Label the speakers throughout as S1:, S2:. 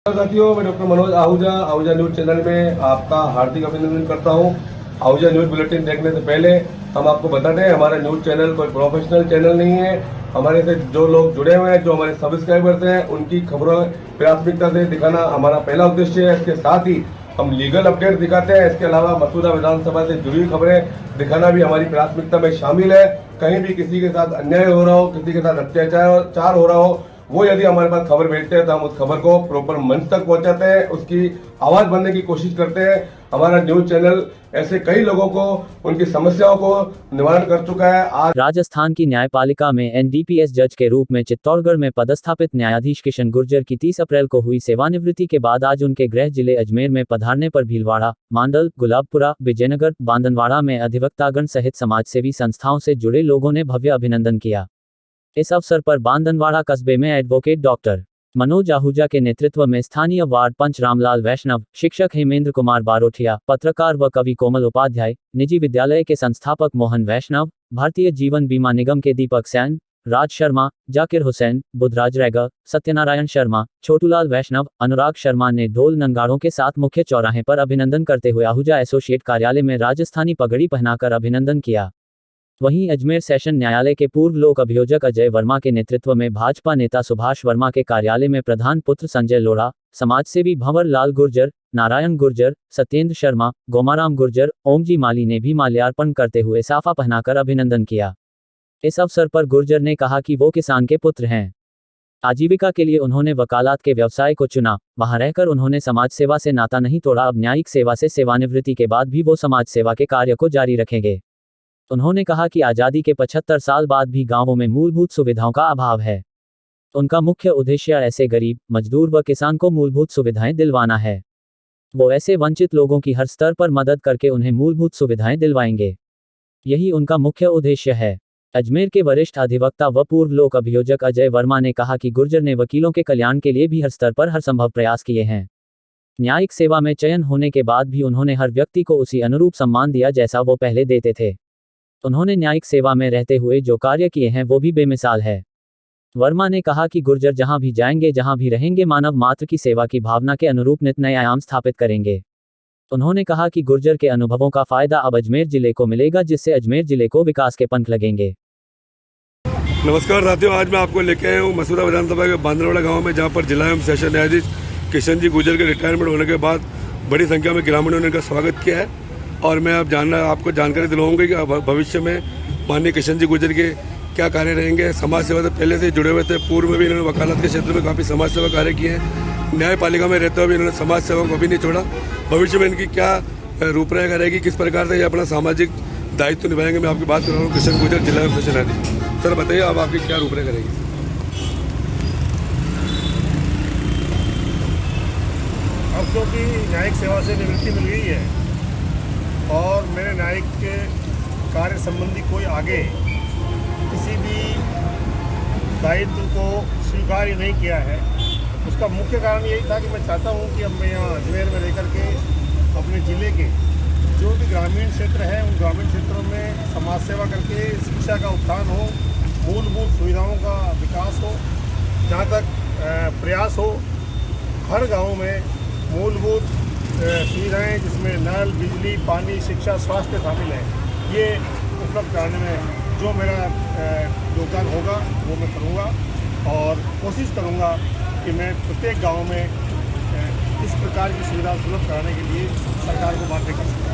S1: साथियों, मैं doctor Manoj Ahuja Ahuja news channel में आपका हार्दिक अभिनंदन करता हूं। आहूजा न्यूज बुलेटिन देखने से पहले हम आपको बता दें, हमारा न्यूज चैनल कोई प्रोफेशनल चैनल नहीं है। हमारे से जो लोग जुड़े हुए हैं, जो हमारे सब्सक्राइबर्स हैं, उनकी खबरों प्राथमिकता से दिखाना हमारा पहला उद्देश्य है। इसके साथ ही हम लीगल अपडेट दिखाते हैं। इसके अलावा मसूदा विधानसभा से जुड़ी खबरें दिखाना भी हमारी प्राथमिकता में शामिल है। कहीं भी किसी के साथ अन्याय हो रहा हो, किसी के साथ अत्याचार हो रहा हो, वो यदि हमारे पास खबर भेजते हैं तो हम उस खबर को प्रॉपर मंच तक पहुंचाते हैं, उसकी आवाज बनने की कोशिश करते हैं। हमारा न्यूज चैनल ऐसे कई लोगों को उनकी समस्याओं को निवारण कर चुका है। आज
S2: राजस्थान की न्यायपालिका में एनडीपीएस जज के रूप में चित्तौड़गढ़ में पदस्थापित न्यायाधीश किशन गुर्जर की 30 अप्रैल को हुई सेवानिवृत्ति के बाद आज उनके गृह जिले अजमेर में पधारने पर भीलवाड़ा, मांडल, गुलाबपुरा, विजयनगर, बांदनवाड़ा में अधिवक्तागण सहित समाजसेवी संस्थाओं से जुड़े लोगों ने भव्य अभिनंदन किया। इस अवसर पर बांदनवाड़ा कस्बे में एडवोकेट डॉक्टर मनोज आहूजा के नेतृत्व में स्थानीय वार्ड पंच रामलाल वैष्णव, शिक्षक हेमेंद्र कुमार बारोठिया, पत्रकार व कवि कोमल उपाध्याय, निजी विद्यालय के संस्थापक मोहन वैष्णव, भारतीय जीवन बीमा निगम के दीपक सैन, राज शर्मा, जाकिर हुसैन, बुधराज रैगर, सत्यनारायण शर्मा, छोटूलाल वैष्णव, अनुराग शर्मा ने ढोल नंगाड़ों के साथ मुख्य चौराहे पर अभिनंदन करते हुए आहूजा एसोसिएट कार्यालय में राजस्थानी पगड़ी पहनाकर अभिनंदन किया। वहीं अजमेर सेशन न्यायालय के पूर्व लोक अभियोजक अजय वर्मा के नेतृत्व में भाजपा नेता सुभाष वर्मा के कार्यालय में प्रधान पुत्र संजय लोढ़ा, समाजसेवी भंवर लाल गुर्जर, नारायण गुर्जर, सत्येंद्र शर्मा, गोमाराम गुर्जर, ओमजी माली ने भी माल्यार्पण करते हुए साफा पहनाकर अभिनंदन किया। इस अवसर पर गुर्जर ने कहा कि वो किसान के पुत्र हैं। आजीविका के लिए उन्होंने वकालत के व्यवसाय को चुना। वहां रहकर उन्होंने समाज सेवा से नाता नहीं तोड़ा। अब न्यायिक सेवा से सेवानिवृत्ति के बाद भी वो समाज सेवा के कार्य को जारी रखेंगे। उन्होंने कहा कि आज़ादी के 75 साल बाद भी गांवों में मूलभूत सुविधाओं का अभाव है। उनका मुख्य उद्देश्य ऐसे गरीब, मजदूर व किसान को मूलभूत सुविधाएं दिलवाना है। वो ऐसे वंचित लोगों की हर स्तर पर मदद करके उन्हें मूलभूत सुविधाएं दिलवाएंगे। यही उनका मुख्य उद्देश्य है। अजमेर के वरिष्ठ अधिवक्ता व पूर्व लोक अभियोजक अजय वर्मा ने कहा कि गुर्जर ने वकीलों के कल्याण के लिए भी हर स्तर पर हर संभव प्रयास किए हैं। न्यायिक सेवा में चयन होने के बाद भी उन्होंने हर व्यक्ति को उसी अनुरूप सम्मान दिया जैसा वो पहले देते थे। उन्होंने न्यायिक सेवा में रहते हुए जो कार्य किए हैं वो भी बेमिसाल है। वर्मा ने कहा कि गुर्जर जहां भी जाएंगे, जहां भी रहेंगे, मानव मात्र की सेवा की भावना के अनुरूप नित नए आयाम स्थापित करेंगे। उन्होंने कहा कि गुर्जर के अनुभवों का फायदा अब अजमेर जिले को मिलेगा, जिससे अजमेर जिले को विकास के पंख लगेंगे।
S1: नमस्कार साथियों, आज मैं आपको लेके आया हूँ मसूदा विधानसभा के बांदनवाड़ा गाँव में, जहाँ पर जिला एवं सेशन न्यायाधीश किशन जी गुर्जर के रिटायरमेंट होने के बाद बड़ी संख्या में ग्रामीणों ने इनका स्वागत किया है। और मैं अब आपको जानकारी दिलवाऊंगी कि भविष्य में माननीय किशन जी गुर्जर के क्या कार्य रहेंगे। समाज सेवा से पहले से जुड़े हुए थे। पूर्व में भी इन्होंने वकालत के क्षेत्र में काफ़ी समाज सेवा कार्य किए हैं। न्यायपालिका में रहते हुए भी इन्होंने समाज सेवा को कभी नहीं छोड़ा। भविष्य में इनकी क्या रूपरेखा रहेगी, किस प्रकार से ये अपना सामाजिक दायित्व निभाएंगे, मैं आपकी बात कर रहा हूँ। किशन गुर्जर, जिला एवं सेशन न्यायाधीश। सर बताइए, अब आपकी क्या रूपरेखा रहेगी?
S3: अब क्योंकि न्यायिक सेवा से निवृत्ति मिल गई है और मेरे न्यायिक के कार्य संबंधी कोई आगे किसी भी दायित्व को स्वीकार ही नहीं किया है, उसका मुख्य कारण यही था कि मैं चाहता हूं कि अब मैं यहाँ अजमेर में रह करके अपने ज़िले के जो भी ग्रामीण क्षेत्र है, उन ग्रामीण क्षेत्रों में समाज सेवा करके शिक्षा का उत्थान हो, मूलभूत सुविधाओं का विकास हो, जहाँ तक प्रयास हो हर गाँव में मूलभूत सुविधाएं जिसमें नल, बिजली, पानी, शिक्षा, स्वास्थ्य शामिल है, ये उपलब्ध कराने में जो मेरा योगदान होगा वो मैं करूँगा और कोशिश करूँगा कि मैं प्रत्येक गांव में इस प्रकार की सुविधा सुलभ कराने के लिए सरकार को बाध्य कर सकूँ।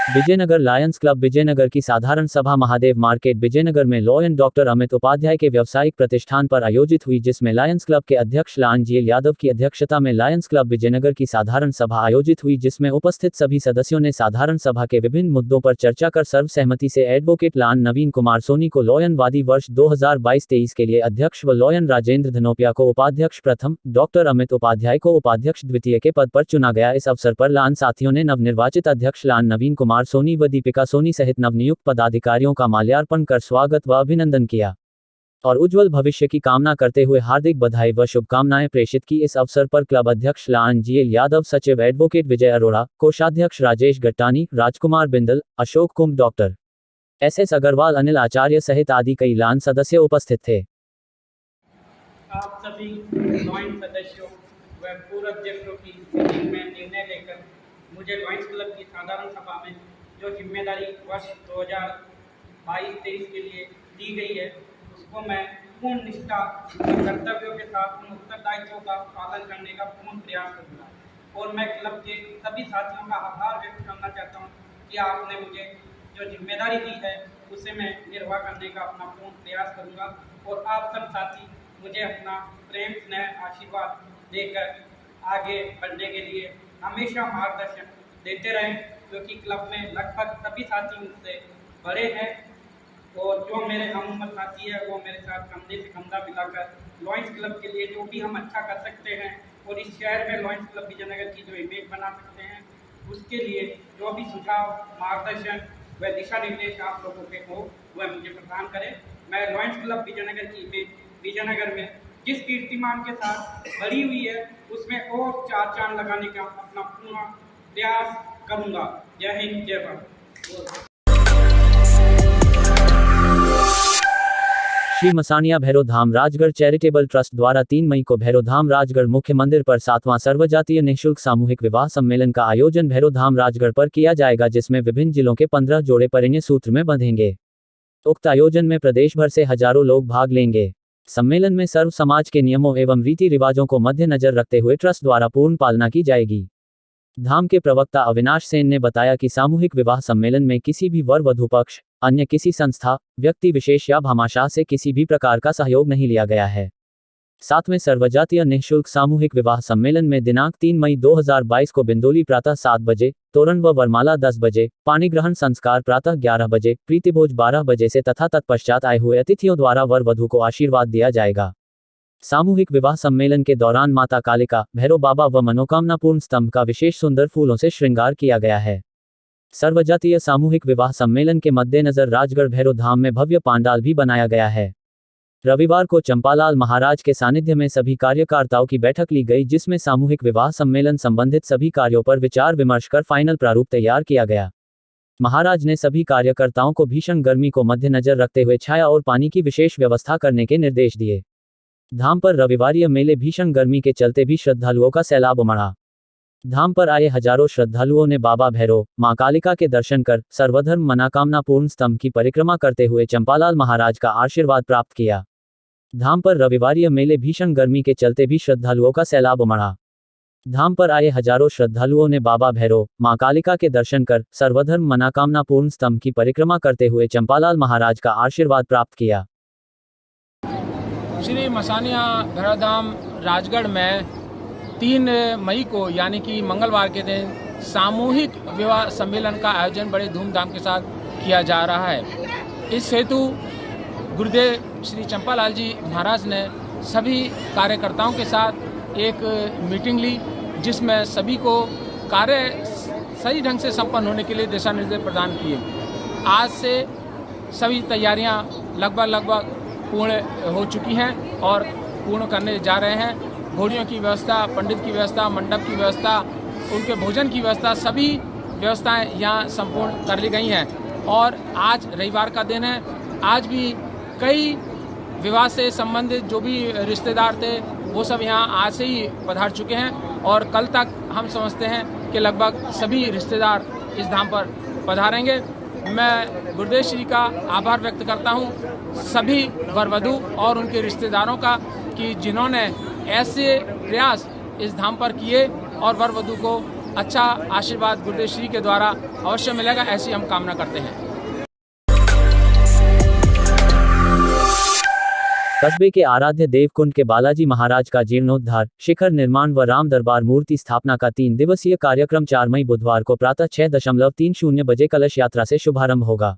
S2: विजयनगर लायंस क्लब विजयनगर की साधारण सभा महादेव मार्केट विजयनगर में law and doctor Amit Upadhyay के व्यावसायिक प्रतिष्ठान पर आयोजित हुई, जिसमें लायंस क्लब के अध्यक्ष लांजीएल यादव की अध्यक्षता में लायंस क्लब विजयनगर की साधारण सभा आयोजित हुई, जिसमें उपस्थित सभी सदस्यों ने साधारण सभा के विभिन्न मुद्दों पर चर्चा कर सर्वसहमति से एडवोकेट लान नवीन कुमार सोनी को लॉयन वादी वर्ष 2022-23 के लिए अध्यक्ष व लॉयन राजेंद्र धनोपिया को उपाध्यक्ष प्रथम, डॉक्टर अमित उपाध्याय को उपाध्यक्ष द्वितीय के पद पर चुना गया। इस अवसर पर लान साथियों ने नवनिर्वाचित अध्यक्ष लान नवीन कुमार सोनी व दीपिका सोनी सहित नवनियुक्त पदाधिकारियों का माल्यार्पण कर स्वागत व अभिनंदन किया और उज्जवल भविष्य की कामना करते हुए हार्दिक बधाई व शुभकामनाएं प्रेषित की। इस अवसर पर क्लब अध्यक्ष लांजीएल यादव, सचिव एडवोकेट विजय अरोड़ा, कोषाध्यक्ष राजेश गट्टानी, राजकुमार बिंदल, अशोक कुंभ, डॉक्टर एस अग्रवाल, अनिल आचार्य सहित आदि कई लान सदस्य उपस्थित थे।
S4: आप सभी लॉयंस सदस्यों व पूर्व अध्यक्षों की मीटिंग में निर्णय लेकर मुझे लॉयंस क्लब की साधारण सभा में जो जिम्मेदारी वर्ष 2022-23 के लिए दी गई है उसको मैं पूर्ण निष्ठा और कर्तव्यों के साथ उन उत्तरदायित्वों का पालन करने का पूर्ण प्रयास करूँगा। और मैं क्लब के सभी साथियों का आभार व्यक्त करना चाहता हूँ कि आपने मुझे जो जिम्मेदारी दी है उसे मैं निर्वाह करने का अपना पूर्ण प्रयास करूँगा। और आप सब साथी मुझे अपना प्रेम स्नेह आशीर्वाद देकर आगे बढ़ने के लिए हमेशा मार्गदर्शन देते रहें, क्योंकि क्लब में लगभग सभी साथी मुझसे बड़े हैं और जो मेरे हम उम्र साथी है वो मेरे साथ कंधे से कंधा मिलाकर लॉयंस क्लब के लिए जो भी हम अच्छा कर सकते हैं और इस शहर में लॉयंस क्लब विजयनगर की जो इमेज बना सकते हैं उसके लिए जो भी सुझाव मार्गदर्शन व दिशा निर्देश आप लोगों के हो वह मुझे प्रदान करें। मैं लॉयंस क्लब विजयनगर की इमेज विजयनगर में जिस कीर्तिमान के साथ बढ़ी हुई है उसमें और चार चांद लगाने का अपना पूरा प्रयास करूंगा। जय हिंद, जय भारत।
S2: श्री मसानिया भैरव धाम राजगढ़ चैरिटेबल ट्रस्ट द्वारा 3 मई को भैरव धाम राजगढ़ मुख्य मंदिर पर 7वां सर्वजातीय निःशुल्क सामूहिक विवाह सम्मेलन का आयोजन भैरव धाम राजगढ़ पर किया जाएगा, जिसमें विभिन्न जिलों के 15 जोड़े परिणय सूत्र में बंधेंगे। उक्त आयोजन में प्रदेश भर से हजारों लोग भाग लेंगे। सम्मेलन में सर्व समाज के नियमों एवं रीति रिवाजों को मद्देनजर रखते हुए ट्रस्ट द्वारा पूर्ण पालना की जाएगी। धाम के प्रवक्ता अविनाश सेन ने बताया कि सामूहिक विवाह सम्मेलन में किसी भी वर वधू पक्ष, अन्य किसी संस्था, व्यक्ति विशेष या भामाशाह से किसी भी प्रकार का सहयोग नहीं लिया गया है। 7वें सर्वजातीय निःशुल्क सामूहिक विवाह सम्मेलन में दिनांक 3 मई 2022 को बिंदोली प्रातः 7 बजे, तोरण व वरमाला 10 बजे, पानी ग्रहण संस्कार प्रातः 11 बजे, प्रीतिभोज 12 बजे से तथा तत्पश्चात आए हुए अतिथियों द्वारा वर वधू को आशीर्वाद दिया जाएगा। सामूहिक विवाह सम्मेलन के दौरान माता कालिका, भैरव बाबा व मनोकामना पूर्ण स्तंभ का विशेष सुंदर फूलों से श्रृंगार किया गया है। सर्वजातीय सामूहिक विवाह सम्मेलन के मद्देनजर राजगढ़ भैरव धाम में भव्य पांडाल भी बनाया गया है। रविवार को चंपालाल महाराज के सानिध्य में सभी कार्यकर्ताओं की बैठक ली गई, जिसमें सामूहिक विवाह सम्मेलन संबंधित सभी कार्यों पर विचार विमर्श कर फाइनल प्रारूप तैयार किया गया। महाराज ने सभी कार्यकर्ताओं को भीषण गर्मी को मद्देनजर रखते हुए छाया और पानी की विशेष व्यवस्था करने के निर्देश दिए। धाम पर रविवारीय मेले भीषण गर्मी के चलते भी श्रद्धालुओं का सैलाब उमड़ा। धाम पर आए हजारों श्रद्धालुओं ने बाबा भैरव, मां कालिका के दर्शन कर सर्वधर्म मनोकामना पूर्ण स्तंभ की परिक्रमा करते हुए चंपालाल महाराज का आशीर्वाद प्राप्त किया। धाम पर रविवारीय मेले भीषण गर्मी के चलते भी श्रद्धालुओं का सैलाब उमड़ा। धाम पर आए हजारों श्रद्धालुओं ने बाबा भैरव, मां कालिका के दर्शन कर सर्वधर्म मनोकामना पूर्ण स्तंभ की परिक्रमा करते हुए चंपालाल महाराज का आशीर्वाद प्राप्त किया।
S5: श्री मसानिया भैरवधाम राजगढ़ में 3 मई को यानी कि मंगलवार के दिन सामूहिक विवाह सम्मेलन का आयोजन बड़े धूमधाम के साथ किया जा रहा है। इस हेतु गुरुदेव श्री चंपालाल जी महाराज ने सभी कार्यकर्ताओं के साथ एक मीटिंग ली, जिसमें सभी को कार्य सही ढंग से संपन्न होने के लिए दिशा निर्देश प्रदान किए। आज से सभी तैयारियां लगभग पूर्ण हो चुकी हैं और पूर्ण करने जा रहे हैं। घोड़ियों की व्यवस्था, पंडित की व्यवस्था, मंडप की व्यवस्था, उनके भोजन की व्यवस्था, सभी व्यवस्थाएं यहाँ संपूर्ण कर ली गई हैं। और आज रविवार का दिन है। आज भी कई विवाह से संबंधित जो भी रिश्तेदार थे वो सब यहाँ आज से ही पधार चुके हैं और कल तक हम समझते हैं कि लगभग सभी रिश्तेदार इस धाम पर पधारेंगे। मैं गुरुदेव श्री का आभार व्यक्त करता हूँ सभी वरवधू और उनके रिश्तेदारों का कि जिन्होंने ऐसे प्रयास इस धाम पर किए और वरवधू को अच्छा आशीर्वाद गुरुदेव श्री के द्वारा अवश्य मिलेगा, ऐसी हम कामना करते हैं।
S2: कस्बे के आराध्य देवकुंड के बालाजी महाराज का जीर्णोद्धार, शिखर निर्माण व राम दरबार मूर्ति स्थापना का 3 दिवसीय कार्यक्रम 4 मई बुधवार को प्रातः 6:30 बजे कलश यात्रा से शुभारंभ होगा।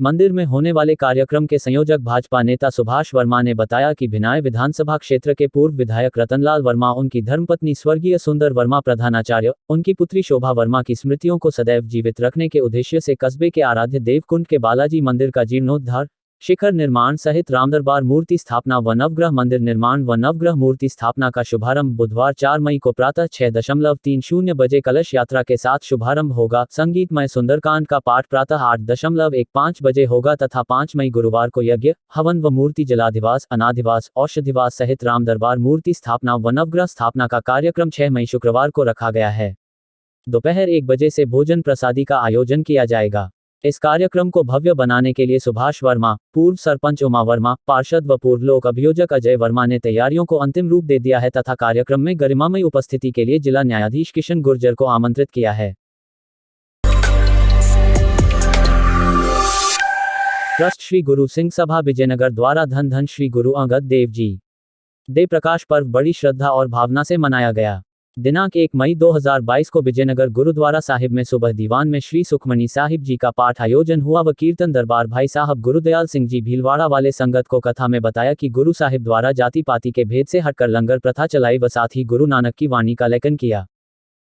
S2: मंदिर में होने वाले कार्यक्रम के संयोजक भाजपा नेता सुभाष वर्मा ने बताया कि भिनाय विधानसभा क्षेत्र के पूर्व विधायक रतनलाल वर्मा, उनकी धर्मपत्नी स्वर्गीय सुंदर वर्मा प्रधानाचार्य, उनकी पुत्री शोभा वर्मा की स्मृतियों को सदैव जीवित रखने के उद्देश्य से कस्बे के आराध्य देवकुंड के बालाजी मंदिर का जीर्णोद्धार, शिखर निर्माण सहित रामदरबार मूर्ति स्थापना व नवग्रह मंदिर निर्माण व नवग्रह मूर्ति स्थापना का शुभारंभ बुधवार 4 मई को प्रातः 6:30 बजे कलश यात्रा के साथ शुभारंभ होगा। संगीतमय सुंदरकांड का पाठ प्रातः 8:15 बजे होगा तथा 5 मई गुरुवार को यज्ञ, हवन व मूर्ति जलाधिवास, अनाधिवास, औषधिवास सहित रामदरबार मूर्ति स्थापना व नवग्रह स्थापना का कार्यक्रम 6 मई शुक्रवार को रखा गया है। दोपहर 1 बजे से भोजन प्रसादी का आयोजन किया जाएगा। इस कार्यक्रम को भव्य बनाने के लिए सुभाष वर्मा, पूर्व सरपंच उमा वर्मा, पार्षद व पूर्व लोक अभियोजक अजय वर्मा ने तैयारियों को अंतिम रूप दे दिया है तथा कार्यक्रम में गरिमामयी उपस्थिति के लिए जिला न्यायाधीश किशन गुर्जर को आमंत्रित किया है। ट्रस्ट श्री गुरु सिंह सभा विजयनगर द्वारा धन धन श्री गुरु अंगद देव जी दे प्रकाश पर्व बड़ी श्रद्धा और भावना से मनाया गया। दिनांक 1 मई 2022 को विजयनगर गुरुद्वारा साहिब में सुबह दीवान में श्री सुखमणी साहिब जी का पाठ आयोजन हुआ व कीर्तन दरबार भाई साहब गुरुदयाल सिंह जी भीलवाड़ा वाले संगत को कथा में बताया कि गुरु साहिब द्वारा जाति पाति के भेद से हटकर लंगर प्रथा चलाई व साथ ही गुरु नानक की वाणी का लेखन किया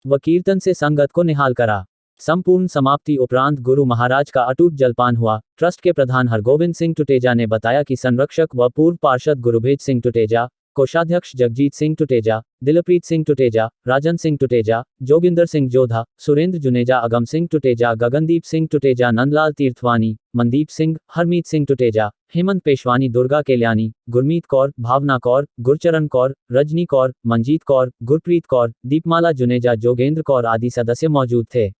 S2: व कीर्तन से संगत को निहाल करा। संपूर्ण समाप्ति उपरांत गुरु महाराज का अटूट जलपान हुआ। ट्रस्ट के प्रधान हरगोविंद सिंह टुटेजा ने बताया कि संरक्षक व पूर्व पार्षद गुरुभेज सिंह टुटेजा, कोषाध्यक्ष जगजीत सिंह टुटेजा, दिलप्रीत सिंह टुटेजा, राजन सिंह टुटेजा, जोगिंदर सिंह जोधा, सुरेंद्र जुनेजा, अगम सिंह टुटेजा, गगनदीप सिंह टुटेजा, नंदलाल तीर्थवानी, मनदीप सिंह, हरमीत सिंह टुटेजा, हेमंत पेशवानी, दुर्गा केल्यानी, गुरमीत कौर, भावना कौर, गुरचरण कौर, रजनी कौर, मंजीत कौर, गुरप्रीत कौर, दीपमाला जुनेजा, जोगेंद्र कौर आदि सदस्य मौजूद थे।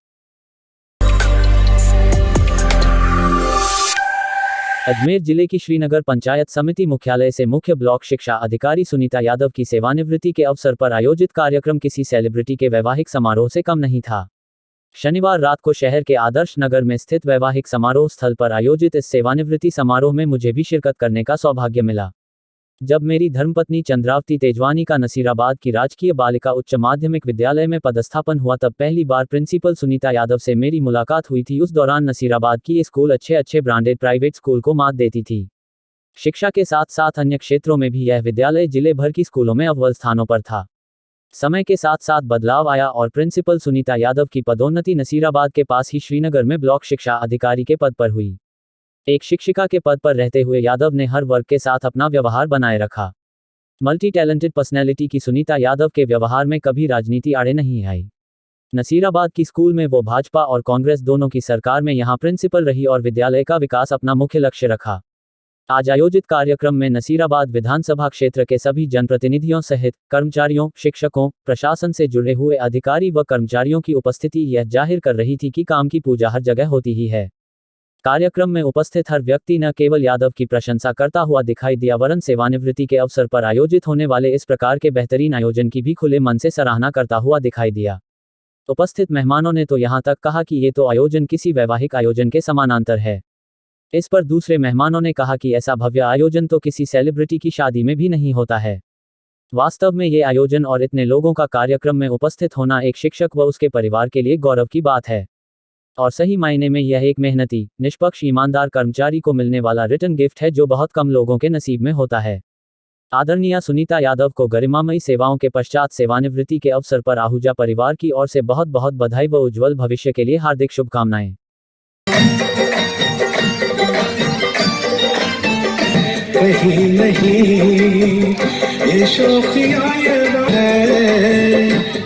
S2: अजमेर जिले की श्रीनगर पंचायत समिति मुख्यालय से मुख्य ब्लॉक शिक्षा अधिकारी सुनीता यादव की सेवानिवृत्ति के अवसर पर आयोजित कार्यक्रम किसी सेलिब्रिटी के वैवाहिक समारोह से कम नहीं था। शनिवार रात को शहर के आदर्श नगर में स्थित वैवाहिक समारोह स्थल पर आयोजित इस सेवानिवृत्ति समारोह में मुझे भी शिरकत करने का सौभाग्य मिला। जब मेरी धर्मपत्नी चंद्रावती तेजवानी का नसीराबाद की राजकीय बालिका उच्च माध्यमिक विद्यालय में पदस्थापन हुआ तब पहली बार प्रिंसिपल सुनीता यादव से मेरी मुलाकात हुई थी। उस दौरान नसीराबाद की ये स्कूल अच्छे ब्रांडेड प्राइवेट स्कूल को मात देती थी। शिक्षा के साथ साथ अन्य क्षेत्रों में भी यह विद्यालय जिले भर की स्कूलों में अव्वल स्थानों पर था। समय के साथ साथ बदलाव आया और प्रिंसिपल सुनीता यादव की पदोन्नति नसीराबाद के पास ही श्रीनगर में ब्लॉक शिक्षा अधिकारी के पद पर हुई। एक शिक्षिका के पद पर रहते हुए यादव ने हर वर्ग के साथ अपना व्यवहार बनाए रखा। मल्टी टैलेंटेड पर्सनैलिटी की सुनीता यादव के व्यवहार में कभी राजनीति आड़े नहीं आई। नसीराबाद की स्कूल में वो भाजपा और कांग्रेस दोनों की सरकार में यहां प्रिंसिपल रही और विद्यालय का विकास अपना मुख्य लक्ष्य रखा। आज आयोजित कार्यक्रम में नसीराबाद विधानसभा क्षेत्र के सभी जनप्रतिनिधियों सहित कर्मचारियों, शिक्षकों, प्रशासन से जुड़े हुए अधिकारी व कर्मचारियों की उपस्थिति यह जाहिर कर रही थी कि काम की पूजा हर जगह होती ही है। कार्यक्रम में उपस्थित हर व्यक्ति न केवल यादव की प्रशंसा करता हुआ दिखाई दिया वरन सेवानिवृत्ति के अवसर पर आयोजित होने वाले इस प्रकार के बेहतरीन आयोजन की भी खुले मन से सराहना करता हुआ दिखाई दिया। उपस्थित मेहमानों ने तो यहां तक कहा कि ये तो आयोजन किसी वैवाहिक आयोजन के समानांतर है। इस पर दूसरे मेहमानों ने कहा कि ऐसा भव्य आयोजन तो किसी सेलिब्रिटी की शादी में भी नहीं होता है। वास्तव में ये आयोजन और इतने लोगों का कार्यक्रम में उपस्थित होना एक शिक्षक व उसके परिवार के लिए गौरव की बात है और सही मायने में यह एक मेहनती, निष्पक्ष, ईमानदार कर्मचारी को मिलने वाला रिटर्न गिफ्ट है जो बहुत कम लोगों के नसीब में होता है। आदरणीय सुनीता यादव को गरिमामयी सेवाओं के पश्चात सेवानिवृत्ति के अवसर पर आहूजा परिवार की ओर से बहुत बहुत बधाई व उज्जवल भविष्य के लिए हार्दिक शुभकामनाएं।
S6: कहीं नहीं ये शौकिया है,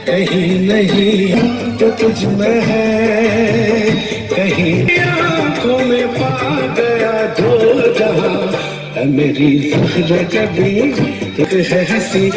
S6: कहीं नहीं तो तुझ में है, कहीं आंखों में पा गया जो जहां मेरी ज़हरा कभी है हंसी।